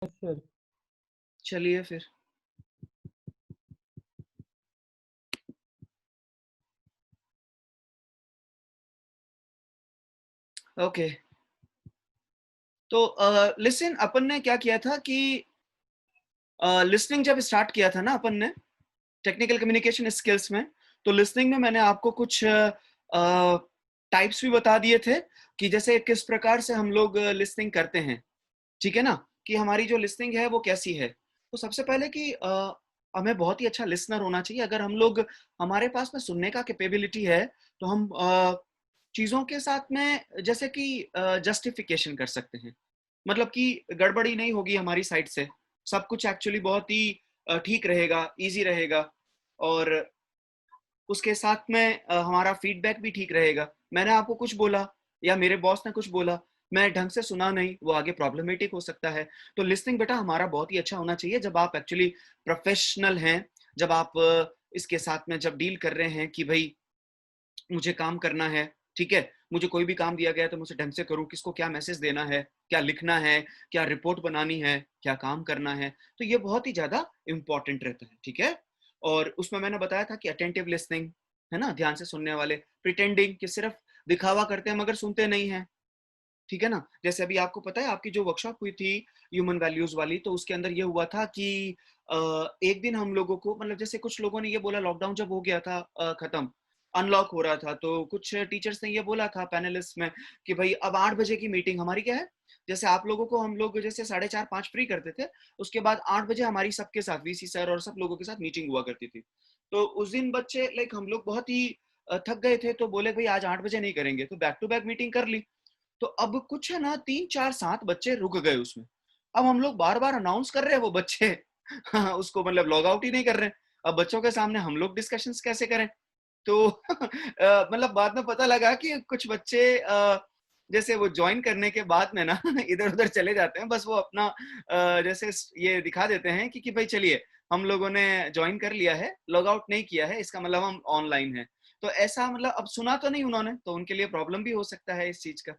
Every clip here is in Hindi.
सर। चलिए फिर। ओके, तो लिसन, अपन ने क्या किया था कि लिसनिंग जब स्टार्ट किया था ना अपन ने टेक्निकल कम्युनिकेशन स्किल्स में, तो लिसनिंग में मैंने आपको कुछ टाइप्स भी बता दिए थे कि जैसे किस प्रकार से हम लोग लिसनिंग करते हैं, ठीक है ना, कि हमारी जो लिसनिंग है वो कैसी है। तो सबसे पहले कि हमें बहुत ही अच्छा लिसनर होना चाहिए। अगर हम लोग, हमारे पास में सुनने का कैपेबिलिटी है, तो हम चीजों के साथ में जैसे कि जस्टिफिकेशन कर सकते हैं, मतलब कि गड़बड़ी नहीं होगी हमारी साइड से, सब कुछ एक्चुअली बहुत ही ठीक रहेगा, इजी रहेगा, और उसके साथ में हमारा फीडबैक भी ठीक रहेगा। मैंने आपको कुछ बोला या मेरे बॉस ने कुछ बोला, मैं ढंग से सुना नहीं, वो आगे प्रॉब्लमेटिक हो सकता है। तो लिसनिंग बेटा हमारा बहुत ही अच्छा होना चाहिए जब आप एक्चुअली प्रोफेशनल हैं, जब आप इसके साथ में जब डील कर रहे हैं कि भाई मुझे काम करना है, ठीक है, मुझे कोई भी काम दिया गया है तो मुझे ढंग से करूं, किसको क्या मैसेज देना है, क्या लिखना है, क्या रिपोर्ट बनानी है, क्या काम करना है, तो ये बहुत ही ज्यादा इंपॉर्टेंट रहता है, ठीक है। और उसमें मैंने बताया था कि अटेंटिव लिसनिंग है ना, ध्यान से सुनने वाले, प्रिटेंडिंग कि सिर्फ दिखावा करते हैं मगर सुनते नहीं हैं, ठीक है ना। जैसे अभी आपको पता है आपकी जो वर्कशॉप हुई थी ह्यूमन वैल्यूज वाली, तो उसके अंदर ये हुआ था कि एक दिन हम लोगों को, मतलब जैसे कुछ लोगों ने ये बोला, लॉकडाउन जब हो गया था खत्म, अनलॉक हो रहा था, तो कुछ टीचर्स ने ये बोला था पैनलिस्ट में कि भाई अब 8 बजे की मीटिंग हमारी क्या है, जैसे आप लोगों को हम लोग जैसे 4:30 5 फ्री करते थे, उसके बाद 8 बजे हमारी सबके साथ वीसी सर और सब लोगों के साथ मीटिंग हुआ करती थी। तो उस दिन बच्चे लाइक हम लोग बहुत ही थक गए थे, तो बोले भाई आज 8 बजे नहीं करेंगे, तो बैक टू बैक मीटिंग कर ली। तो अब कुछ है ना 3 4 7 बच्चे रुक गए उसमें। अब हम लोग बार बार अनाउंस कर रहे हैं वो बच्चे हाँ, उसको मतलब लॉग आउट ही नहीं कर रहे। अब बच्चों के सामने हम लोग डिस्कशंस कैसे करें। तो मतलब बाद में पता लगा कि कुछ बच्चे जैसे वो ज्वाइन करने के बाद में ना इधर उधर चले जाते हैं, बस वो अपना जैसे ये दिखा देते हैं कि भाई चलिए हम लोगों ने ज्वाइन कर लिया है, लॉग आउट नहीं किया है, इसका मतलब हम ऑनलाइन है। तो ऐसा मतलब अब सुना तो नहीं उन्होंने, तो उनके लिए प्रॉब्लम भी हो सकता है इस चीज का,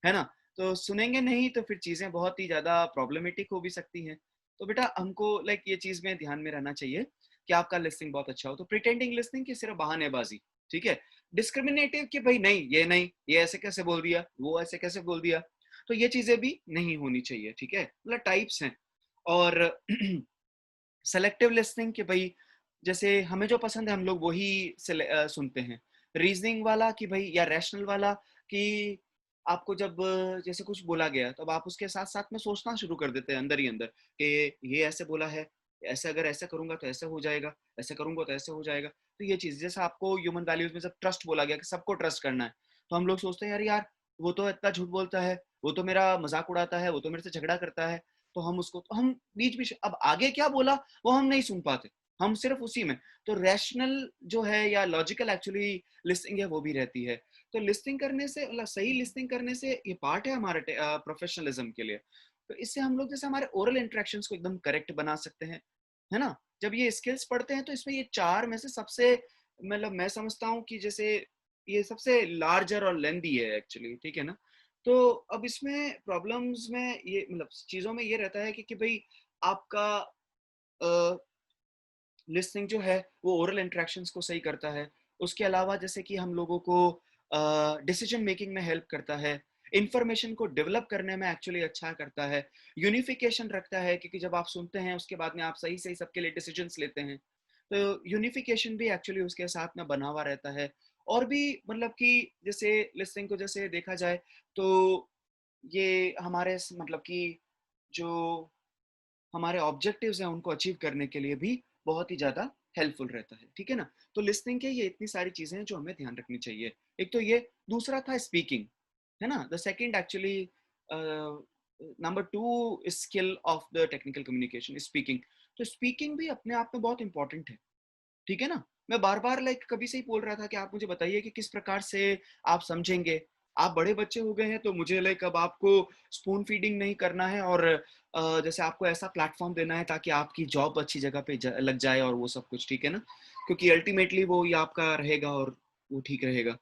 है ना। तो सुनेंगे नहीं तो फिर चीजें बहुत ही ज्यादा प्रॉब्लमेटिक हो भी सकती हैं। तो बेटा हमको लाइक ये चीज में ध्यान में रहना चाहिए कि आपका लिसनिंग बहुत अच्छा हो। तो प्रिटेंडिंग लिसनिंग की सिर्फ बहानेबाजी, ठीक है। डिस्क्रिमिनेटिव कि भाई नहीं ये ऐसे कैसे बोल दिया, वो ऐसे कैसे बोल दिया, तो ये चीजें भी नहीं होनी चाहिए, ठीक है। मतलब टाइप्स हैं। और सेलेक्टिव लिसनिंग कि भाई जैसे हमें जो पसंद है हम लोग वही सुनते हैं। रीजनिंग वाला कि भाई, या रैशनल वाला कि आपको जब जैसे कुछ बोला गया तो अब आप उसके साथ साथ में सोचना शुरू कर देते हैं अंदर ही अंदर कि ये ऐसे बोला है, ऐसे अगर ऐसे करूंगा तो ऐसे हो जाएगा, ऐसे करूंगा तो ऐसे हो जाएगा। तो ये चीज जैसे आपको ह्यूमन वैल्यूज में जब ट्रस्ट बोला गया कि सबको ट्रस्ट करना है, तो हम लोग सोचते हैं यार यार वो तो इतना झूठ बोलता है, वो तो मेरा मजाक उड़ाता है, वो तो मेरे से झगड़ा करता है, तो हम उसको, तो हम बीच बीच अब आगे क्या बोला वो हम नहीं सुन पाते, हम सिर्फ उसी में। तो रैशनल जो है या लॉजिकल एक्चुअली लिस्टिंग है वो भी रहती है। तो लिस्टिंग करने से, मतलब सही लिस्टिंग करने से ये पार्ट है हमारे प्रोफेशनलिज्म के लिए। तो इससे हम लोग जैसे हमारे ओरल इंटरेक्शंस को एकदम करेक्ट बना सकते हैं, है ना। जब ये स्किल्स पढ़ते हैं तो इसमें ये चार में से सबसे, मतलब मैं समझता हूँ कि जैसे ये सबसे लार्जर और लेंदी है एक्चुअली, ठीक है ना। तो अब इसमें प्रॉब्लम्स में ये, मतलब चीजों में ये रहता है कि भाई आपका लिसनिंग जो है वो ओरल इंटरेक्शंस को सही करता है। उसके अलावा जैसे कि हम लोगों को डिसीजन मेकिंग में हेल्प करता है, इंफॉर्मेशन को डेवलप करने में एक्चुअली अच्छा करता है, यूनिफिकेशन रखता है, क्योंकि जब आप सुनते हैं उसके बाद में आप सही सही सबके लिए डिसीजंस लेते हैं, तो यूनिफिकेशन भी एक्चुअली उसके साथ में बना हुआ रहता है। और भी मतलब कि जैसे लिसनिंग को जैसे देखा जाए तो ये हमारे मतलब कि जो हमारे ऑब्जेक्टिव्स हैं उनको अचीव करने के लिए भी बहुत ही ज़्यादा हेल्पफुल रहता है, ठीक है ना। तो लिसनिंग के ये इतनी सारी चीज़ें हैं जो हमें ध्यान रखनी चाहिए। एक तो ये, दूसरा था स्पीकिंग, है ना। The second actually number two skill of the technical communication, speaking. तो स्पीकिंग भी अपने आप में बहुत इंपॉर्टेंट है, ठीक है ना। मैं बार बार लाइक कभी से ही बोल रहा था कि आप मुझे बताइए कि किस प्रकार से आप समझेंगे। आप बड़े बच्चे हो गए हैं तो मुझे लाइक अब आपको स्पून फीडिंग नहीं करना है, और जैसे आपको ऐसा प्लेटफॉर्म देना है ताकि आपकी जॉब अच्छी जगह पे लग जाए और वो सब कुछ, ठीक है ना, क्योंकि अल्टीमेटली वो ही आपका रहेगा और वो ठीक रहेगा।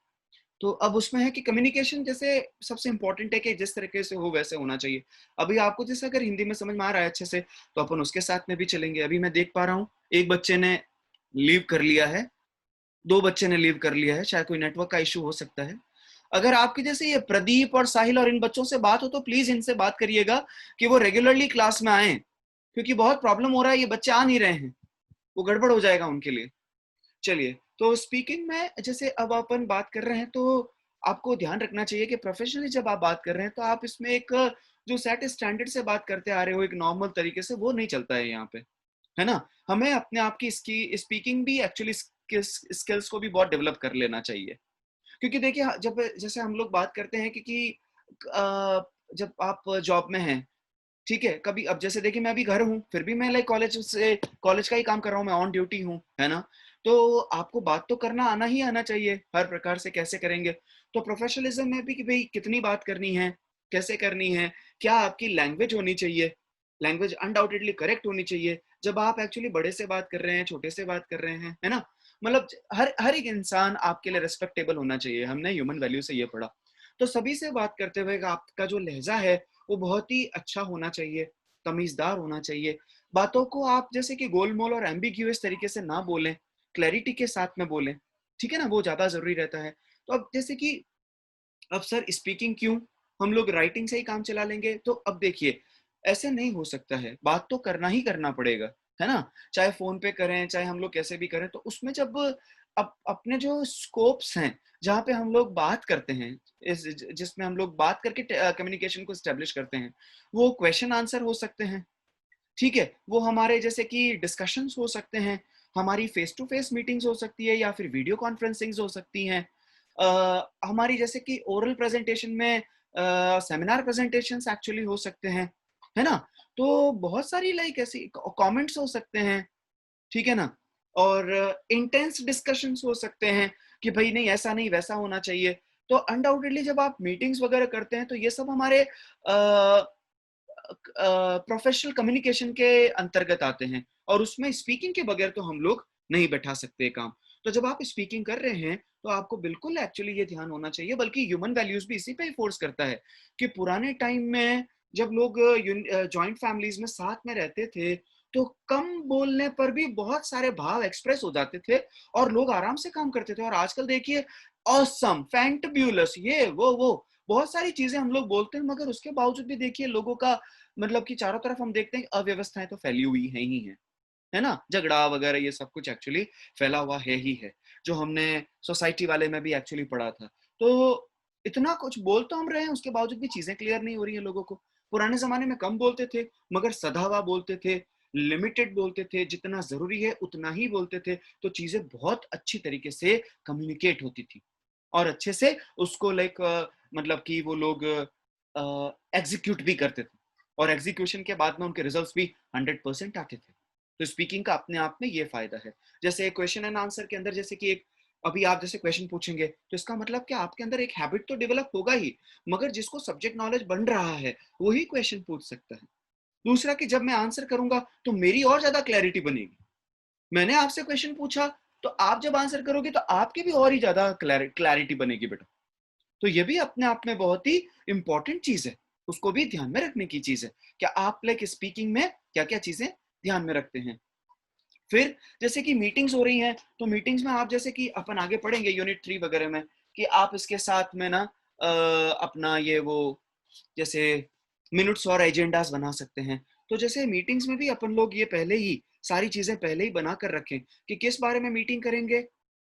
तो अब उसमें है कि कम्युनिकेशन जैसे सबसे इंपॉर्टेंट है कि जिस तरीके से हो वैसे होना चाहिए। अभी आपको जैसे अगर हिंदी में समझ में आ रहा है अच्छे से, तो अपन उसके साथ में भी चलेंगे। अभी मैं देख पा रहा हूँ एक बच्चे ने लीव कर लिया है, 2 बच्चे ने लीव कर लिया है, शायद कोई नेटवर्क का इश्यू हो सकता है। अगर आपकी जैसे ये प्रदीप और साहिल और इन बच्चों से बात हो तो प्लीज इनसे बात करिएगा कि वो रेगुलरली क्लास में आए, क्योंकि बहुत प्रॉब्लम हो रहा है, ये बच्चे आ नहीं रहे हैं, वो गड़बड़ हो जाएगा उनके लिए। चलिए, तो स्पीकिंग में जैसे अब अपन बात कर रहे हैं तो आपको ध्यान रखना चाहिए कि प्रोफेशनली जब आप बात कर रहे हैं तो आप इसमें एक जो सेट स्टैंडर्ड से बात करते आ रहे हो एक नॉर्मल तरीके से, वो नहीं चलता है यहाँ पे, है ना। हमें अपने आप की इसकी स्पीकिंग भी एक्चुअली स्किल्स को भी बहुत डेवलप कर लेना चाहिए। क्योंकि देखिए जब जैसे हम लोग बात करते हैं कि जब आप जॉब में हैं, ठीक है, कभी अब जैसे देखिए मैं अभी घर हूँ, फिर भी मैं लाइक कॉलेज का ही काम कर रहा हूँ, मैं ऑन ड्यूटी हूँ, है ना। तो आपको बात तो करना आना ही आना चाहिए, हर प्रकार से कैसे करेंगे। तो प्रोफेशनलिज्म में भी कि भाई कितनी बात करनी है, कैसे करनी है, क्या आपकी लैंग्वेज होनी चाहिए, लैंग्वेज अनडाउटेडली करेक्ट होनी चाहिए जब आप एक्चुअली बड़े से बात कर रहे हैं, छोटे से बात कर रहे हैं, है ना। मतलब हर हर एक इंसान आपके लिए रेस्पेक्टेबल होना चाहिए, हमने ह्यूमन वैल्यू से ये पढ़ा। तो सभी से बात करते हुए आपका जो लहजा है वो बहुत ही अच्छा होना चाहिए, तमीज़दार होना चाहिए। बातों को आप जैसे कि गोलमोल और एम्बिग्यूअस तरीके से ना बोलें, क्लैरिटी के साथ में बोलें, ठीक है ना? वो ज़्यादा ज़रूरी रहता है। तो अब जैसे कि अब सर स्पीकिंग क्यों? हम लोग राइटिंग से ही काम चला लेंगे, तो अब देखिए, ऐसे नहीं हो सकता है, बात तो करना ही करना पड़ेगा, है ना? चाहे फ़ोन पे करें, चाहे हम लोग कैसे भी करें, तो उसमें जब अपने जो स्कोप्स हैं, जहाँ पे हम लोग बात करते हैं, जिसमें हम लोग बात करके कम्युनिकेशन को एस्टेब्लिश करते हैं, वो क्वेश्चन आंसर हो सकते हैं, ठीक है? वो हमारे जैसे कि डिस्कशंस हो सकते हैं, हमारी फेस टू फेस मीटिंग्स हो सकती है या फिर वीडियो कॉन्फ्रेंसिंग्स हो सकती हैं। हमारी जैसे कि ओरल प्रेजेंटेशन में सेमिनार प्रेजेंटेशंस एक्चुअली हो सकते हैं, है ना? तो बहुत सारी लाइक ऐसी कमेंट्स हो सकते हैं, ठीक है ना? और इंटेंस डिस्कशंस हो सकते हैं कि भाई नहीं ऐसा नहीं वैसा होना चाहिए। तो अनडाउटेडली जब आप मीटिंग्स वगैरह करते हैं तो ये सब हमारे प्रोफेशनल कम्युनिकेशन के अंतर्गत आते हैं, और उसमें स्पीकिंग के बगैर तो हम लोग नहीं बैठा सकते काम। तो जब आप स्पीकिंग कर रहे हैं तो आपको बिल्कुल एक्चुअली ये ध्यान होना चाहिए, बल्कि ह्यूमन वैल्यूज भी इसी पे ही फोर्स करता है कि पुराने टाइम में जब लोग जॉइंट फैमिलीज में साथ में रहते थे तो कम बोलने पर भी बहुत सारे भाव एक्सप्रेस हो जाते थे और लोग आराम से काम करते थे। और आजकल देखिए ऑसम, फैंटब्यूलस, ये वो बहुत सारी चीजें हम लोग बोलते हैं, मगर उसके बावजूद भी देखिए लोगों का मतलब कि चारों तरफ हम देखते हैं अव्यवस्थाएं तो फैली हुई है ही है ना। झगड़ा वगैरह ये सब कुछ एक्चुअली फैला हुआ है ही है, जो हमने सोसाइटी वाले में भी एक्चुअली पढ़ा था। तो इतना कुछ बोल तो हम रहे हैं, उसके बावजूद भी चीजें क्लियर नहीं हो रही है लोगों को। पुराने जमाने में कम बोलते थे मगर सदावा बोलते थे, लिमिटेड बोलते थे, जितना जरूरी है उतना ही बोलते थे, तो चीजें बहुत अच्छी तरीके से कम्युनिकेट होती थी और अच्छे से उसको लाइक मतलब कि वो लोग एग्जीक्यूट भी करते थे, और एग्जीक्यूशन के बाद में उनके रिजल्ट्स भी 100% आते थे। तो स्पीकिंग का अपने आप में ये फायदा है। जैसे क्वेश्चन एंड आंसर के अंदर जैसे कि एक अभी आप जैसे क्वेश्चन पूछेंगे तो इसका मतलब क्या आपके अंदर एक हैबिट तो डेवलप होगा ही, मगर जिसको सब्जेक्ट नॉलेज बन रहा है वही क्वेश्चन पूछ सकता है। दूसरा कि जब मैं आंसर करूंगा तो मेरी और ज्यादा क्लैरिटी बनेगी। मैंने आपसे क्वेश्चन पूछा तो आप जब आंसर करोगे तो आपकी भी और ही ज्यादा क्लैरिटी बनेगी बेटा। तो ये भी अपने आप में बहुत ही इंपॉर्टेंट चीज है, उसको भी ध्यान में रखने की चीज है। क्या आप लाइक स्पीकिंग में क्या क्या चीजें ध्यान में रखते हैं। फिर जैसे कि मीटिंग्स हो रही हैं तो मीटिंग्स में आप जैसे कि अपन आगे पढ़ेंगे यूनिट 3 वगैरह में कि आप इसके साथ में ना अपना ये वो जैसे मिनट्स और एजेंडास बना सकते हैं। तो जैसे मीटिंग्स में भी अपन लोग ये पहले ही सारी चीजें पहले ही बना कर रखें कि किस बारे में मीटिंग करेंगे,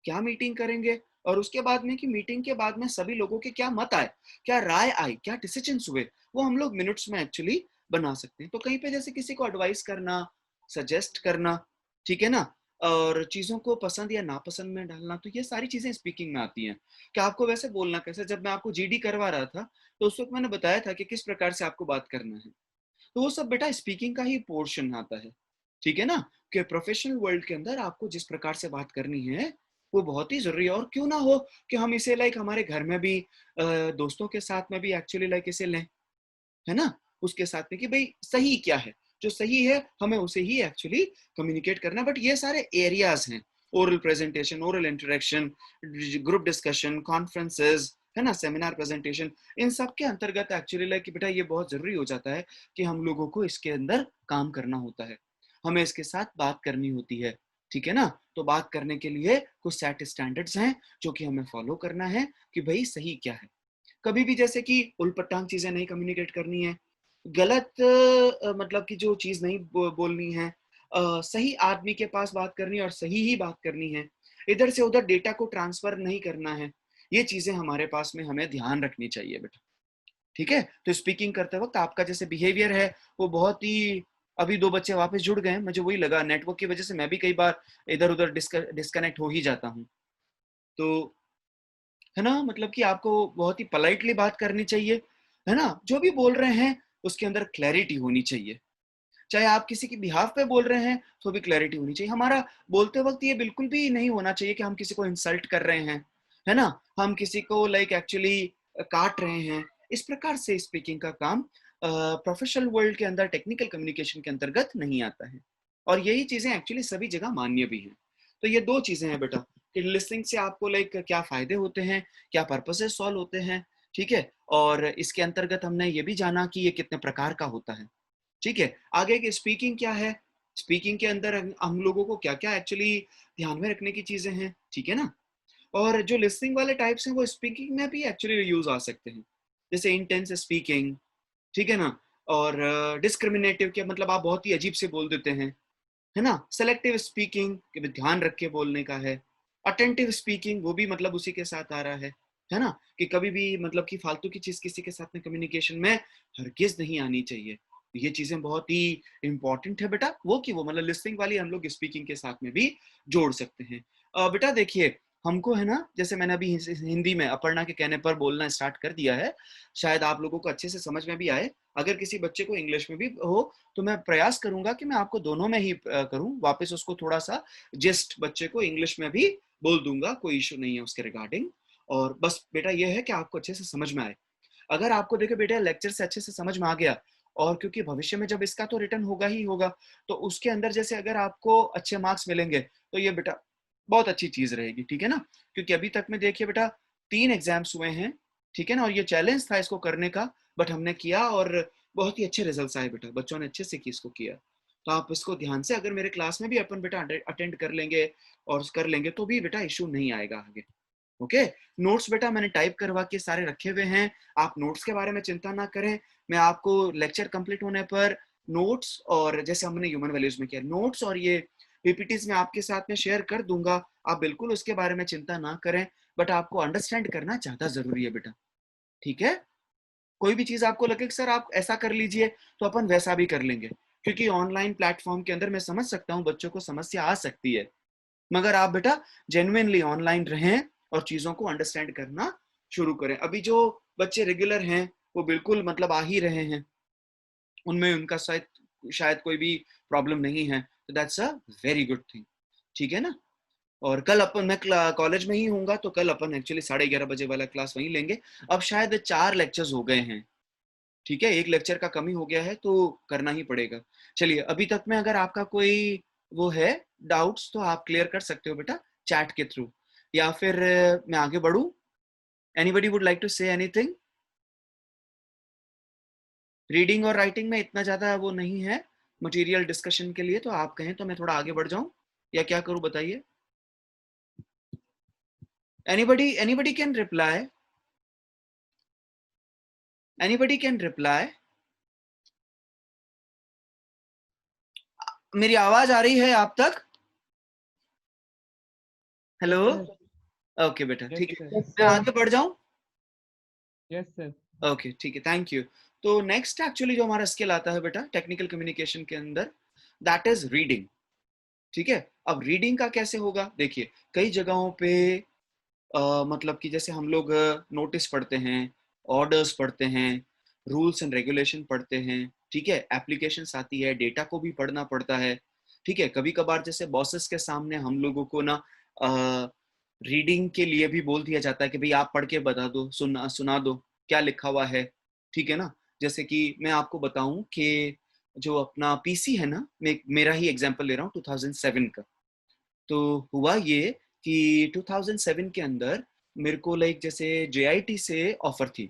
क्या मीटिंग करेंगे, और उसके बाद में कि मीटिंग के बाद में सभी लोगों के क्या मत आए, क्या राय आई, क्या डिसीजंस हुए, वो हम लोग मिनट्स में एक्चुअली बना सकते हैं। तो कहीं पे जैसे किसी को एडवाइस करना, सजेस्ट करना, ठीक है ना, और चीजों को पसंद या नापसंद में डालना, तो ये सारी चीजें स्पीकिंग में आती हैं। क्या आपको वैसे बोलना कैसे, जब मैं आपको जीडी करवा रहा था तो उस वक्त मैंने बताया था कि किस प्रकार से आपको बात करना है, तो वो सब बेटा स्पीकिंग का ही पोर्शन आता है, ठीक है ना। कि प्रोफेशनल वर्ल्ड के अंदर आपको जिस प्रकार से बात करनी है वो बहुत ही जरूरी है। और क्यों ना हो कि हम इसे लाइक हमारे घर में भी दोस्तों के साथ में भी एक्चुअली लाइक इसे लें, है ना, उसके साथ में कि भाई सही क्या है, जो सही है हमें उसे ही एक्चुअली कम्युनिकेट करना है। बट ये सारे एरियाज हैं, oral presentation, oral interaction, group discussion, conferences, है ना, सेमिनार प्रेजेंटेशन, इन सब के अंतर्गत एक्चुअली लाइक बेटा ये बहुत जरूरी हो जाता है कि हम लोगों को इसके अंदर काम करना होता है, हमें इसके साथ बात करनी होती है, ठीक है ना। तो बात करने के लिए कुछ सेट स्टैंडर्ड्स हैं जो कि हमें फॉलो करना है कि भाई सही क्या है। कभी भी जैसे कि उलपटांग चीजें नहीं कम्युनिकेट करनी है, गलत मतलब कि जो चीज नहीं बोलनी है, सही आदमी के पास बात करनी है और सही ही बात करनी है, इधर से उधर डेटा को ट्रांसफर नहीं करना है, ये चीजें हमारे पास में हमें ध्यान रखनी चाहिए बेटा, ठीक है। तो स्पीकिंग करते वक्त आपका जैसे बिहेवियर है वो बहुत ही, अभी दो बच्चे वापस जुड़ गए, मुझे वही लगा नेटवर्क की वजह से मैं भी कई बार इधर उधर डिस्कनेक्ट हो ही जाता हूँ, तो है ना, मतलब कि आपको बहुत ही पोलाइटली बात करनी चाहिए, है ना, जो भी बोल रहे हैं उसके अंदर क्लैरिटी होनी चाहिए, चाहे आप किसी की बिहाफ पे बोल रहे हैं तो भी क्लैरिटी होनी चाहिए। हमारा बोलते वक्त ये बिल्कुल भी नहीं होना चाहिए कि हम किसी को इंसल्ट कर रहे हैं, है ना, हम किसी को लाइक एक्चुअली काट रहे हैं, इस प्रकार से स्पीकिंग का काम प्रोफेशनल वर्ल्ड के अंदर टेक्निकल कम्युनिकेशन के अंतर्गत नहीं आता है, और यही चीजें एक्चुअली सभी जगह मान्य भी हैं। तो ये दो चीजें हैं बेटा कि लिसनिंग से आपको लाइक क्या फायदे होते हैं, क्या पर्पसेस सॉल्व होते हैं, ठीक है, और इसके अंतर्गत हमने ये भी जाना कि ये कितने प्रकार का होता है, ठीक है। आगे की स्पीकिंग क्या है, स्पीकिंग के अंदर हम लोगों को क्या क्या एक्चुअली ध्यान में रखने की चीजें हैं, ठीक है ना। और जो लिसनिंग वाले टाइप्स हैं वो स्पीकिंग में भी एक्चुअली यूज आ सकते हैं, जैसे इंटेंस स्पीकिंग, ठीक है ना, और डिस्क्रिमिनेटिव के मतलब आप बहुत ही अजीब से बोल देते हैं, है ना, सेलेक्टिव स्पीकिंग कि भी ध्यान रख के बोलने का है, अटेंटिव स्पीकिंग वो भी मतलब उसी के साथ आ रहा है ना, कि कभी भी मतलब कि फालतू की चीज किसी के साथ में कम्युनिकेशन में हरगिज नहीं आनी चाहिए। ये चीजें बहुत ही इंपॉर्टेंट है बेटा, वो कि वो मतलब लिसनिंग वाली हम लोग स्पीकिंग के साथ में भी जोड़ सकते हैं। बेटा देखिए, हमको है ना, जैसे मैंने अभी हिंदी में अपर्णा के कहने पर बोलना स्टार्ट कर दिया है, शायद आप लोगों को अच्छे से समझ में भी आए, अगर किसी बच्चे को इंग्लिश में भी हो तो मैं प्रयास करूंगा कि मैं आपको दोनों में ही करूं, वापस उसको थोड़ा सा जस्ट बच्चे को इंग्लिश में भी बोल दूंगा, कोई इशू नहीं है उसके रिगार्डिंग। और बस बेटा ये है कि आपको अच्छे से समझ में आए, अगर आपको देखे बेटा लेक्चर से अच्छे से समझ में आ गया, और क्योंकि भविष्य में जब इसका तो रिटर्न होगा ही होगा, तो उसके अंदर जैसे अगर आपको अच्छे मार्क्स मिलेंगे तो ये बेटा बहुत अच्छी चीज रहेगी, ठीक है ना। क्योंकि अभी तक में देखिए बेटा 3 एग्जाम्स हुए हैं, ठीक है ना, और ये चैलेंज था इसको करने का, बट हमने किया और बहुत ही अच्छे रिजल्ट्स आए बेटा, बच्चों ने अच्छे से इसको किया। तो आप इसको ध्यान से अगर मेरे क्लास में भी अपन बेटा अटेंड कर लेंगे और कर लेंगे तो भी बेटा इशू नहीं आएगा आगे, ओके। नोट्स बेटा मैंने टाइप करवा के सारे रखे हुए हैं, आप नोट्स के बारे में चिंता ना करें, मैं आपको लेक्चर कंप्लीट होने पर नोट्स, और जैसे हमने ह्यूमन वैल्यूज में किया नोट्स और ये पीपीटीज में आपके साथ में शेयर कर दूंगा, आप बिल्कुल उसके बारे में चिंता ना करें, बट आपको अंडरस्टैंड करना ज्यादा जरूरी है बेटा, ठीक है। कोई भी चीज आपको लगे कि सर आप ऐसा कर लीजिए तो अपन वैसा भी कर लेंगे, क्योंकि ऑनलाइन प्लेटफॉर्म के अंदर मैं समझ सकता हूँ बच्चों को समस्या आ सकती है, मगर आप बेटा जेन्युइनली ऑनलाइन रहें और चीजों को अंडरस्टैंड करना शुरू करें। अभी जो बच्चे रेगुलर हैं वो बिल्कुल मतलब आ ही रहे हैं, उनमें उनका शायद शायद कोई भी प्रॉब्लम नहीं है, तो that's a very good thing, ठीक है ना। और कल अपन मैं कॉलेज में ही हूँगा, तो कल अपन एक्चुअली 11:30 बजे वाला क्लास वहीं लेंगे। अब शायद 4 लेक्चर्स हो गए हैं, ठीक है, एक लेक्चर का कमी हो गया है तो करना ही पड़ेगा। चलिए अभी तक में अगर आपका कोई वो है डाउट्स तो आप क्लियर कर सकते हो बेटा चैट के थ्रू, या फिर मैं आगे बढ़ूं, anybody would like to say anything. Reading और राइटिंग में इतना ज्यादा वो नहीं है मटेरियल डिस्कशन के लिए, तो आप कहें तो मैं थोड़ा आगे बढ़ जाऊं या क्या करूं बताइए। Anybody can reply, anybody can reply. मेरी आवाज आ रही है आप तक? हेलो। Yes, sir. ओके बेटा Yes, ठीक है, sir. Yes, मैं sir. आगे बढ़ जाऊं? Yes, sir. ओके ठीक है, थैंक यू। तो नेक्स्ट एक्चुअली जो हमारा स्किल आता है बेटा टेक्निकल कम्युनिकेशन के अंदर, दैट इज रीडिंग, ठीक है। अब रीडिंग का कैसे होगा, देखिए कई जगहों पे मतलब कि जैसे हम लोग नोटिस पढ़ते हैं, ऑर्डर्स पढ़ते हैं, रूल्स एंड रेगुलेशन पढ़ते हैं, ठीक है, एप्लीकेशंस आती है, डेटा को भी पढ़ना पड़ता है, ठीक है। कभी कभार जैसे बॉसेस के सामने हम लोगों को ना रीडिंग के लिए भी बोल दिया जाता है कि भाई आप पढ़ के बता दो, सुना दो क्या लिखा हुआ है, ठीक है ना। जैसे कि मैं आपको बताऊं कि जो अपना पीसी है ना, मैं मेरा ही एग्जांपल ले रहा हूँ 2007 का, तो हुआ ये कि 2007 के अंदर मेरे को लाइक जैसे JIT से ऑफर थी,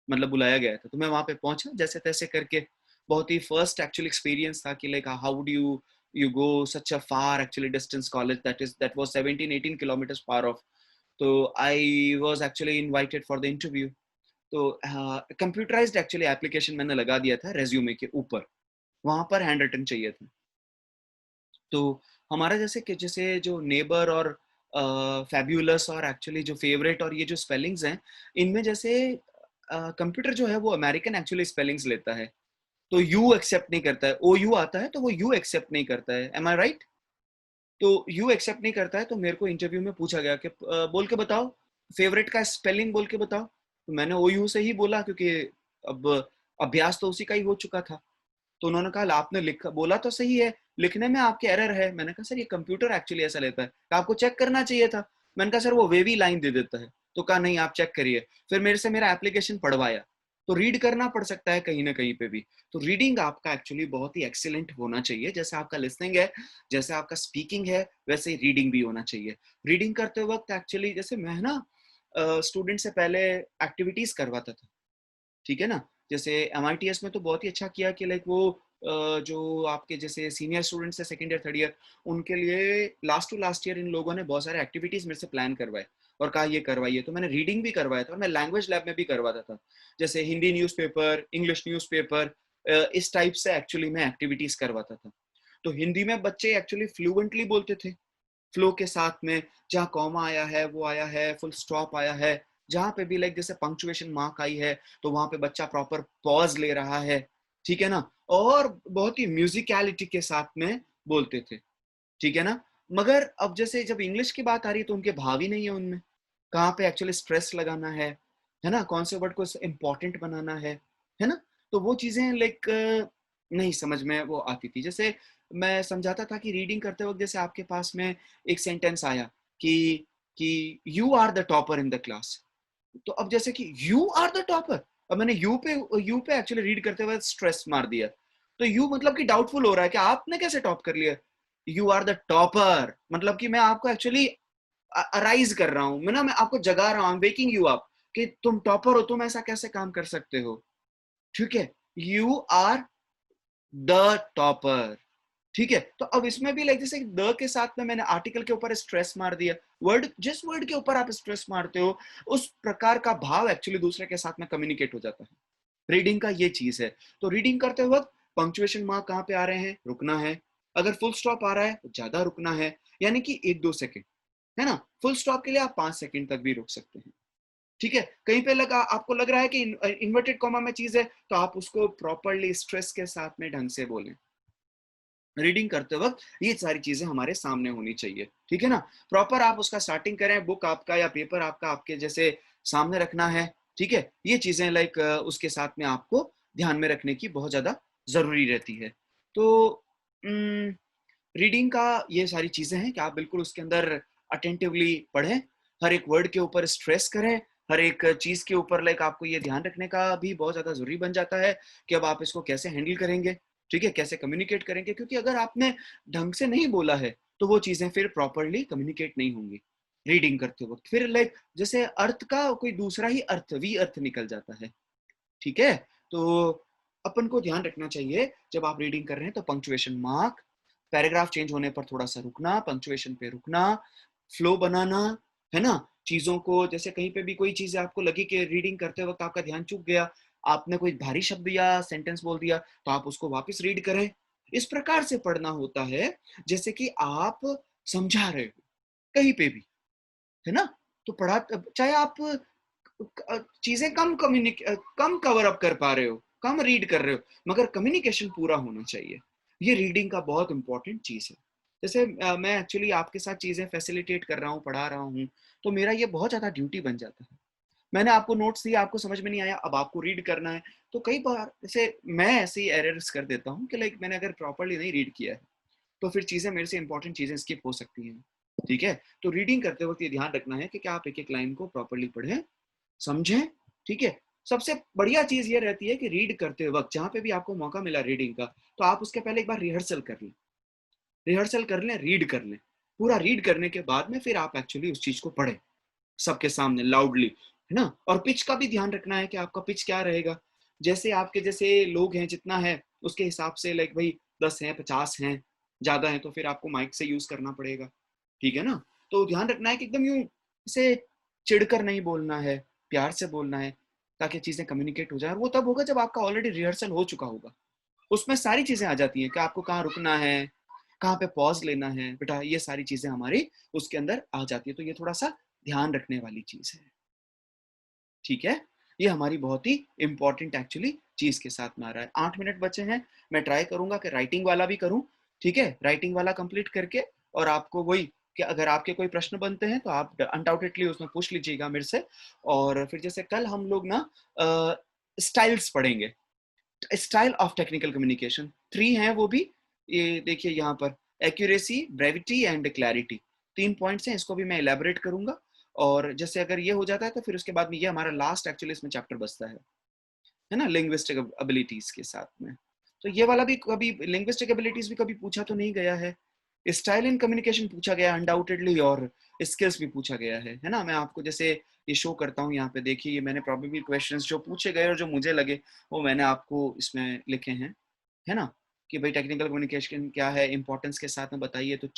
मतलब बुलाया गया था, तो मैं वहां पे पहुंचा जैसे तैसे करके। बहुत ही फर्स्ट एक्चुअल एक्सपीरियंस था कि like how would you go such a far actually distance college that was 17-18 kilometres far off. तो I was actually invited for the interview. तो कंप्यूटराइज्ड एक्चुअली एप्लीकेशन मैंने लगा दिया था रेज्यूमे के ऊपर, वहां पर हैंड रिटन चाहिए था। तो हमारा जैसे कि जैसे जो नेबर और फैब्यूलस और एक्चुअली जो फेवरेट और ये जो स्पेलिंग्स हैं, इनमें जैसे कंप्यूटर जो है वो अमेरिकन एक्चुअली स्पेलिंग्स लेता है, तो यू एक्सेप्ट नहीं करता है। ओ यू आता है तो वो यू एक्सेप्ट नहीं करता है, एम आई राइट? तो यू एक्सेप्ट नहीं करता है, तो मेरे को इंटरव्यू में पूछा गया कि बोल के बताओ फेवरेट का स्पेलिंग, बोल के बताओ। तो मैंने ओ यू से ही बोला, क्योंकि अब अभ्यास तो उसी का ही हो चुका था। तो उन्होंने कहा आपने लिखा बोला तो सही है, लिखने में आपके एरर है। मैंने कहा सर ये कंप्यूटर एक्चुअली ऐसा लेता है, तो आपको चेक करना चाहिए था। मैंने कहा सर वो वेवी लाइन दे देता है। तो कहा नहीं आप चेक करिए। फिर मेरे से मेरा एप्लीकेशन पढ़वाया। तो रीड करना पड़ सकता है कहीं ना कहीं पे भी। तो रीडिंग आपका एक्चुअली बहुत ही एक्सीलेंट होना चाहिए, जैसे आपका लिसनिंग है, जैसे आपका स्पीकिंग है, वैसे ही रीडिंग भी होना चाहिए। रीडिंग करते वक्त एक्चुअली जैसे मैं ना स्टूडेंट से पहले एक्टिविटीज करवाता था, ठीक है ना। जैसे MITS में तो बहुत ही अच्छा किया कि लाइक वो जो आपके जैसे सीनियर स्टूडेंट्स है सेकंड ईयर थर्ड ईयर, उनके लिए लास्ट टू लास्ट ईयर इन लोगों ने बहुत सारे एक्टिविटीज मेरे से प्लान करवाए और कहा ये करवाइए। तो मैंने रीडिंग भी करवाया था और मैं लैंग्वेज लैब में भी करवाता था, जैसे हिंदी न्यूज़पेपर, इंग्लिश न्यूज़पेपर, इस टाइप से एक्चुअली मैं एक्टिविटीज करवाता था। तो हिंदी में बच्चे एक्चुअली फ्लुएंटली बोलते थे, फ्लो के साथ में, जहाँ कॉमा आया है वो आया है, फुल स्टॉप आया है, जहाँ पे भी लाइक जैसे पंक्चुएशन मार्क आई है तो वहां पे बच्चा प्रॉपर पॉज ले रहा है, ठीक है ना। और बहुत ही म्यूजिकलिटी के साथ में बोलते थे, ठीक है ना। मगर अब जैसे जब इंग्लिश की बात आ रही है तो उनके भाव ही नहीं है उनमें, कहाँ पे एक्चुअली स्ट्रेस लगाना है ना, कौन से वर्ड को इम्पोर्टेंट बनाना है ना। तो वो चीजें लाइक नहीं समझ में वो आती थी। जैसे मैं समझाता था कि रीडिंग करते वक्त जैसे आपके पास में एक सेंटेंस आया कि you are the topper in the class. तो अब जैसे कि यू आर द टॉपर, अब मैंने यू पे एक्चुअली रीड करते हुए स्ट्रेस मार दिया। तो यू मतलब कि डाउटफुल हो रहा है कि आपने कैसे टॉप कर लिया। यू आर द टॉपर मतलब कि मैं आपको एक्चुअली अराइज कर रहा हूं, मैं आपको जगा रहा हूं, वेकिंग यू अप कि तुम टॉपर हो, तुम ऐसा कैसे काम कर सकते हो, ठीक है। यू आर द टॉपर, ठीक है। तो अब इसमें भी लाइक जैसे द के साथ में मैंने आर्टिकल के ऊपर स्ट्रेस मार दिया। वर्ड, जिस वर्ड के ऊपर आप स्ट्रेस मारते हो उस प्रकार का भाव एक्चुअली दूसरे के साथ में कम्युनिकेट हो जाता है। रीडिंग का ये चीज है। तो रीडिंग करते वक्त पंक्चुएशन मार्क कहाँ पे आ रहे हैं, रुकना है। अगर फुल स्टॉप आ रहा है तो ज्यादा रुकना है, यानी कि 1-2 सेकेंड, है ना। फुल स्टॉप के लिए आप 5 सेकेंड तक भी रुक सकते हैं, ठीक है। कहीं पे लगा आपको लग रहा है कि इन्वर्टेड कॉमा में चीज है, तो आप उसको प्रॉपरली स्ट्रेस के साथ में ढंग से बोलें। रीडिंग करते वक्त ये सारी चीजें हमारे सामने होनी चाहिए, ठीक है ना। प्रॉपर आप उसका स्टार्टिंग करें, बुक आपका या पेपर आपका आपके जैसे सामने रखना है, ठीक है। ये चीजें लाइक उसके साथ में आपको ध्यान में रखने की बहुत ज्यादा जरूरी रहती है। तो रीडिंग का ये सारी चीजें हैं कि आप बिल्कुल उसके अंदर अटेंटिवली पढ़ें, हर एक वर्ड के ऊपर स्ट्रेस करें, हर एक चीज के ऊपर लाइक आपको ये ध्यान रखने का भी बहुत ज्यादा जरूरी बन जाता है कि अब आप इसको कैसे हैंडल करेंगे, ठीक है, कैसे कम्युनिकेट करेंगे। क्योंकि अगर आपने ढंग से नहीं बोला है तो वो चीजें फिर प्रॉपरली कम्युनिकेट नहीं होंगी रीडिंग करते वक्त। फिर लाइक जैसे अर्थ का कोई दूसरा ही अर्थ, वी अर्थ निकल जाता है, ठीक है। तो अपन को ध्यान रखना चाहिए जब आप रीडिंग कर रहे हैं तो पंक्चुएशन मार्क, पैराग्राफ चेंज होने पर थोड़ा सा रुकना, पंक्चुएशन पे रुकना, फ्लो बनाना, है ना। चीजों को जैसे कहीं पे भी कोई चीज आपको लगी कि रीडिंग करते वक्त आपका ध्यान चूक गया, आपने कोई भारी शब्द या सेंटेंस बोल दिया, तो आप उसको वापस रीड करें। इस प्रकार से पढ़ना होता है जैसे कि आप समझा रहे हो कहीं पे भी, है ना। तो पढ़ा चाहे आप चीजें कम कवर अप कर पा रहे हो, कम रीड कर रहे हो, मगर कम्युनिकेशन पूरा होना चाहिए। ये रीडिंग का बहुत इंपॉर्टेंट चीज है। जैसे मैं एक्चुअली आपके साथ चीजें फैसिलिटेट कर रहा हूँ, पढ़ा रहा हूँ, तो मेरा ये बहुत ज्यादा ड्यूटी बन जाता है। मैंने आपको नोट्स दिया, आपको समझ में नहीं आया, अब आपको रीड करना है। तो कई बार जैसे मैं ऐसे ही एरर्स कर देता हूँ कि लाइक मैंने अगर प्रॉपरली नहीं रीड किया है तो फिर चीजें मेरे से इंपॉर्टेंट चीजें स्किप हो सकती हैं, ठीक है। तो रीडिंग करते वक्त ये ध्यान रखना है कि क्या आप एक एक लाइन को प्रॉपरली पढ़ें, समझें, ठीक है। सबसे बढ़िया चीज ये रहती है कि रीड करते वक्त जहां पे भी आपको मौका मिला रीडिंग का, तो आप उसके पहले एक बार रिहर्सल कर लें, रीड कर लें। पूरा रीड करने के बाद में फिर आप एक्चुअली उस चीज को पढ़ें सबके सामने लाउडली, है ना। और पिच का भी ध्यान रखना है कि आपका पिच क्या रहेगा। जैसे आपके जैसे लोग हैं जितना है उसके हिसाब से, लाइक भाई 10 हैं 50 हैं ज्यादा है तो फिर आपको माइक से यूज करना पड़ेगा, ठीक है ना। तो ध्यान रखना है कि एकदम यूं इसे चिढ़कर नहीं बोलना है, प्यार से बोलना है, ताकि चीजें कम्युनिकेट हो जाए। और वो तब होगा जब आपका ऑलरेडी रिहर्सल हो चुका होगा। उसमें सारी चीजें आ जाती हैं कि आपको कहाँ रुकना है, कहाँ पे पॉज लेना है, बेटा ये सारी चीजें हमारी उसके अंदर आ जाती है। तो ये थोड़ा सा ध्यान रखने वाली चीज है, ठीक है। ये हमारी बहुत ही इंपॉर्टेंट एक्चुअली चीज के साथ में आ रहा है। 8 मिनट बचे हैं, मैं ट्राई करूंगा कि राइटिंग वाला भी करूं, ठीक है। राइटिंग वाला कंप्लीट करके और आपको वही कि अगर आपके कोई प्रश्न बनते हैं तो आप अनडाउटेडली उसमें पूछ लीजिएगा मेरे से। और फिर जैसे कल हम लोग ना स्टाइल्स पढ़ेंगे, स्टाइल ऑफ टेक्निकल कम्युनिकेशन 3 हैं वो भी। ये देखिए यहाँ पर accuracy, brevity and clarity, 3 points हैं। इसको भी मैं इलेबोरेट करूंगा। और जैसे अगर ये हो जाता है तो फिर उसके बाद में ये हमारा लास्ट एक्चुअली इसमें चैप्टर बचता है ना, लिंग्विस्टिक एबिलिटीज के साथ में। तो ये वाला भी कभी लिंग्विस्टिक एबिलिटीज भी कभी पूछा तो नहीं गया है। स्टाइल इन कम्युनिकेशन पूछा गया अनडाउटेडली, और स्किल्स भी पूछा गया है ना। मैं आपको जैसे ये शो करता हूँ यहाँ पे, देखिए ये मैंने प्रोबेबली क्वेश्चंस जो पूछे गए और जो मुझे लगे वो मैंने आपको इसमें लिखे हैं, है ना। कि भाई टेक्निकल कम्युनिकेशन क्या है, इंपॉर्टेंस के साथ में बताइए। तो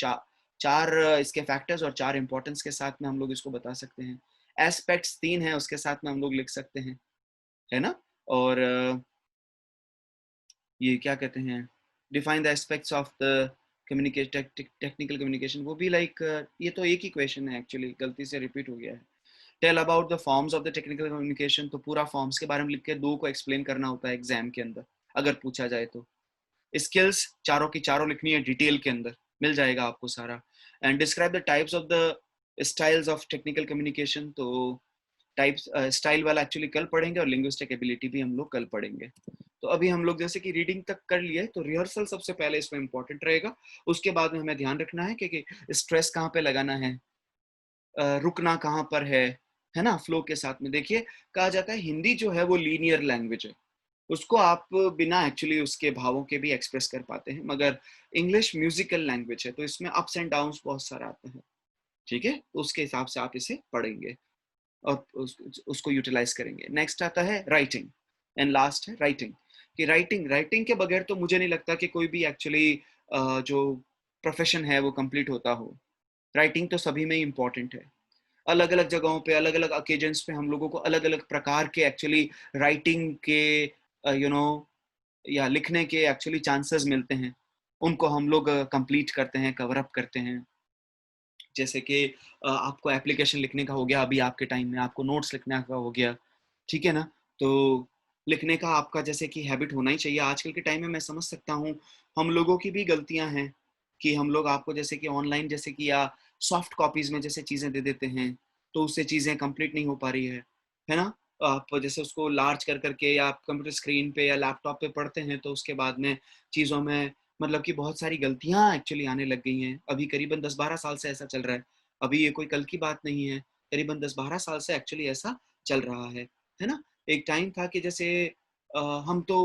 चार इसके फैक्टर्स और 4 इंपॉर्टेंस के साथ में हम लोग इसको बता सकते हैं। एस्पेक्ट्स 3 हैं उसके साथ में हम लोग लिख सकते हैं, है ना। और ये क्या कहते हैं, define the aspects of the communication, technical communication, वो भी लाइक ये तो एक ही क्वेश्चन है एक्चुअली, गलती से रिपीट हो गया है। Tell about the forms of the technical communication, तो पूरा फॉर्म्स के बारे में लिख के 2 को एक्सप्लेन करना होता है एग्जाम के अंदर अगर पूछा जाए तो। स्किल्स चारों की चारों लिखनी है डिटेल के अंदर, मिल जाएगा आपको सारा। And describe the types of the styles of technical communication, तो टाइप्स स्टाइल वाला एक्चुअली कल पढ़ेंगे और लिंग्विस्टिक एबिलिटी भी हम लोग कल पढ़ेंगे। तो अभी हम लोग जैसे कि रीडिंग तक कर लिए, तो रिहर्सल सबसे पहले इसमें इंपॉर्टेंट रहेगा। उसके बाद में हमें ध्यान रखना है कि स्ट्रेस कहाँ पे लगाना है, रुकना कहाँ पर है ना। फ्लो के साथ में देखिए, कहा जाता है हिंदी जो है वो लीनियर लैंग्वेज है, उसको आप बिना एक्चुअली उसके भावों के भी एक्सप्रेस कर पाते हैं। मगर इंग्लिश म्यूजिकल लैंग्वेज है, तो इसमें अप्स एंड डाउन्स बहुत सारा आते हैं, ठीक है। तो उसके हिसाब से आप इसे पढ़ेंगे और उसको यूटिलाइज करेंगे। नेक्स्ट आता है राइटिंग, एंड लास्ट है राइटिंग। कि राइटिंग राइटिंग के बगैर तो मुझे नहीं लगता कि कोई भी एक्चुअली जो प्रोफेशन है वो कंप्लीट होता हो। राइटिंग तो सभी में ही इंपॉर्टेंट है। अलग अलग जगहों पे, अलग अलग ओकेजन्स पे हम लोगों को अलग अलग प्रकार के एक्चुअली राइटिंग के यू नो या लिखने के एक्चुअली चांसेस मिलते हैं। उनको हम लोग कंप्लीट करते हैं, कवर अप करते हैं। जैसे कि आपको एप्लीकेशन लिखने का हो गया, अभी आपके टाइम में आपको नोट्स लिखने का हो गया, ठीक है ना। तो लिखने का आपका जैसे कि हैबिट होना ही चाहिए। आजकल के टाइम में मैं समझ सकता हूँ हम लोगों की भी गलतियां हैं कि हम लोग आपको जैसे कि ऑनलाइन जैसे कि या सॉफ्ट कॉपीज में जैसे चीजें दे देते हैं, तो उससे चीजें कंप्लीट नहीं हो पा रही है ना। आप जैसे उसको लार्ज कर करके या आप कंप्यूटर स्क्रीन पे या लैपटॉप पे पढ़ते हैं, तो उसके बाद में चीज़ों में मतलब कि बहुत सारी गलतियां एक्चुअली आने लग गई हैं। अभी करीबन 10-12 साल से ऐसा चल रहा है। अभी ये कोई कल की बात नहीं है, करीबन 10-12 साल से एक्चुअली ऐसा चल रहा है ना। एक टाइम था कि जैसे हम तो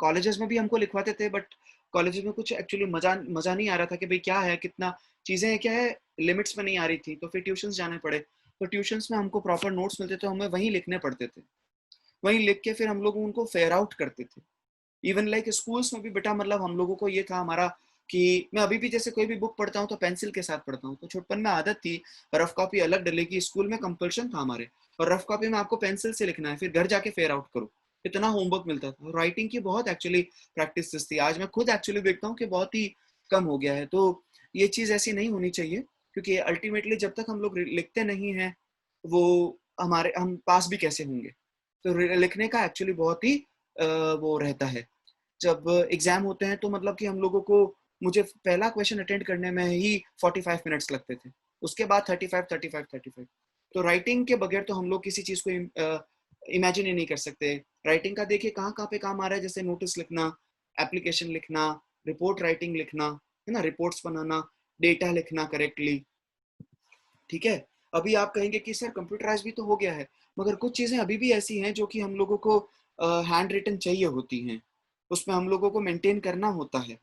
कॉलेजेस में भी हमको लिखवाते थे, बट कॉलेजेस में कुछ एक्चुअली मजा मजा नहीं आ रहा था कि भाई क्या है, कितना चीज़ें क्या है, लिमिट्स में नहीं आ रही थी। तो फिर ट्यूशंस जाने पड़े। तो ट्यूशंस में हमको प्रॉपर नोट्स मिलते थे, हमें वहीं लिखने पड़ते थे। वहीं लिख के फिर हम लोग उनको फेयर आउट करते थे। इवन लाइक स्कूल्स में भी बेटा, मतलब हम लोगों को ये था हमारा कि मैं अभी भी जैसे कोई भी बुक पढ़ता हूँ तो पेंसिल के साथ पढ़ता हूँ। तो छोटपन में आदत थी, रफ कॉपी अलग डलेगी, स्कूल में कंपल्शन था हमारे, और रफ कॉपी में आपको पेंसिल से लिखना है, फिर घर जाके फेयर आउट करो। इतना होमवर्क मिलता था। राइटिंग की बहुत एक्चुअली प्रैक्टिस थी। आज मैं खुद एक्चुअली देखता हूँ कि बहुत ही कम हो गया है। तो ये चीज़ ऐसी नहीं होनी चाहिए, क्योंकि अल्टीमेटली जब तक हम लोग लिखते नहीं हैं, वो हम पास भी कैसे होंगे। तो लिखने का एक्चुअली बहुत ही वो रहता है। जब एग्जाम होते हैं तो मतलब कि हम लोगों को, मुझे पहला क्वेश्चन अटेंड करने में ही 45 मिनट्स लगते थे, उसके बाद 35। तो राइटिंग के बगैर तो हम लोग किसी चीज को इमेजिन ही नहीं कर सकते। राइटिंग का देखिए कहाँ कहाँ पे काम आ रहा है, जैसे नोटिस लिखना, एप्लीकेशन लिखना, रिपोर्ट राइटिंग लिखना, है ना, रिपोर्ट्स बनाना, डेटा लिखना करेक्टली, ठीक है। अभी आप कहेंगे कि सर कंप्यूटराइज भी तो हो गया है, मगर कुछ चीजें अभी भी ऐसी हैं जो कि हम लोगों को हैंड रिटन चाहिए होती हैं, उसमें हम लोगों को मेंटेन करना होता है।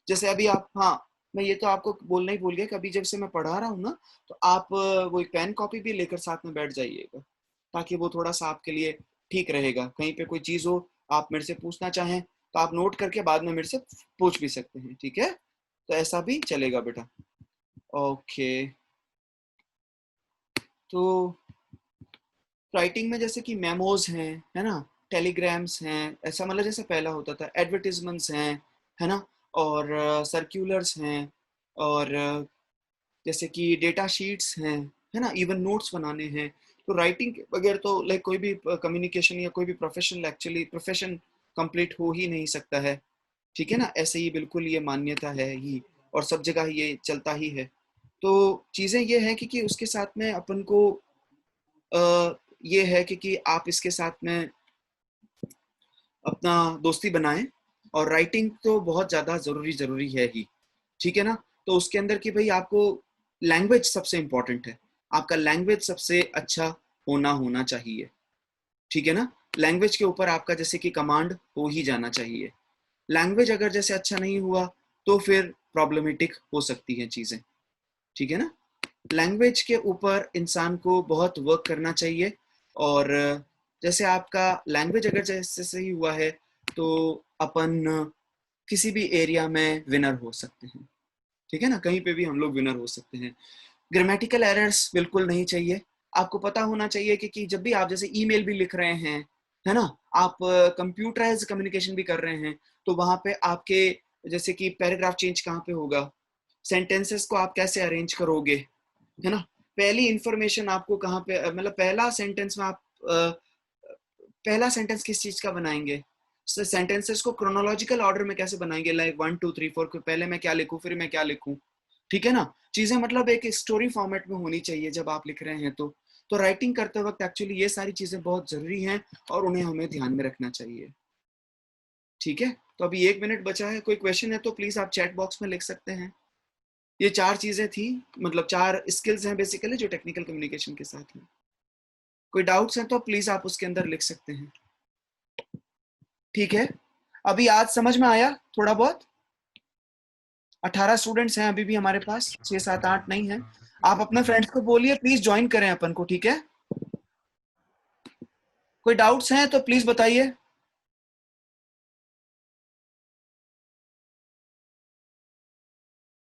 जैसे अभी आप, हाँ, मैं ये तो आपको बोलना ही भूल गया, कभी जब से मैं पढ़ा रहा हूँ ना, तो आप वो एक पेन कॉपी भी लेकर साथ में बैठ जाइएगा, ताकि वो थोड़ा सा आपके लिए ठीक रहेगा। कहीं पे कोई चीज हो, आप मेरे से पूछना चाहें तो आप नोट करके बाद में मेरे से पूछ भी सकते हैं, ठीक है? तो ऐसा भी चलेगा बेटा। ओके, तो राइटिंग में जैसे कि मेमोज हैं, है ना, टेलीग्राम्स हैं, ऐसा मतलब जैसे पहला होता था, एडवर्टीजमेंट्स हैं, है ना, और सर्क्यूलर्स हैं, और जैसे कि डेटा शीट्स हैं, है ना, इवन नोट्स बनाने हैं। तो राइटिंग के बगैर तो लाइक कोई भी कम्युनिकेशन या कोई भी प्रोफेशनल एक्चुअली प्रोफेशन कंप्लीट हो ही नहीं सकता है, ठीक है ना? ऐसे ही बिल्कुल ये मान्यता है ही, और सब जगह ये चलता ही है। तो चीज़ें ये है कि उसके साथ में अपन को ये है कि आप इसके साथ में अपना दोस्ती बनाएं, और राइटिंग तो बहुत ज़्यादा ज़रूरी है ही, ठीक है ना? तो उसके अंदर कि भाई आपको लैंग्वेज सबसे इम्पोर्टेंट है, आपका लैंग्वेज सबसे अच्छा होना चाहिए, ठीक है ना? लैंग्वेज के ऊपर आपका जैसे कि कमांड हो ही जाना चाहिए। लैंग्वेज अगर जैसे अच्छा नहीं हुआ तो फिर प्रॉब्लमेटिक हो सकती हैं चीज़ें, ठीक है ना? लैंग्वेज के ऊपर इंसान को बहुत वर्क करना चाहिए, और जैसे आपका लैंग्वेज अगर जैसे सही हुआ है तो अपन किसी भी एरिया में विनर हो सकते हैं, ठीक है ना? कहीं पे भी हम लोग विनर हो सकते हैं। ग्रामेटिकल एरर्स बिल्कुल नहीं चाहिए। आपको पता होना चाहिए कि जब भी आप जैसे ईमेल भी लिख रहे हैं, है ना, आप कंप्यूटराइज कम्युनिकेशन भी कर रहे हैं, तो वहां पे आपके जैसे कि पैराग्राफ चेंज कहाँ पे होगा, सेंटेंसेस को आप कैसे अरेंज करोगे, है ना, पहली इंफॉर्मेशन आपको कहाँ पे मतलब पहला सेंटेंस में आप पहला सेंटेंस किस चीज का बनाएंगे, सेंटेंसेस को क्रोनोलॉजिकल ऑर्डर में कैसे बनाएंगे, लाइक 1 2 3 4 के पहले मैं क्या लिखूं फिर मैं क्या लिखूं, ठीक है ना? चीजें मतलब एक स्टोरी फॉर्मेट में होनी चाहिए जब आप लिख रहे हैं तो राइटिंग करते वक्त एक्चुअली ये सारी चीजें बहुत जरूरी हैं, और उन्हें हमें ध्यान में रखना चाहिए, ठीक है? तो अभी 1 मिनट बचा है, कोई क्वेश्चन है तो प्लीज आप चैट बॉक्स में लिख सकते हैं। ये 4 चीजें थी, मतलब 4 स्किल्स हैं बेसिकली जो टेक्निकल कम्युनिकेशन के साथ हैं। कोई डाउट्स हैं तो प्लीज आप उसके अंदर लिख सकते हैं, ठीक है? अभी आज समझ में आया थोड़ा बहुत? 18 स्टूडेंट्स हैं अभी भी हमारे पास, 6 7 8 नहीं है। आप अपने फ्रेंड्स को बोलिए प्लीज ज्वाइन करें अपन को, ठीक है? कोई डाउट्स हैं तो प्लीज बताइए।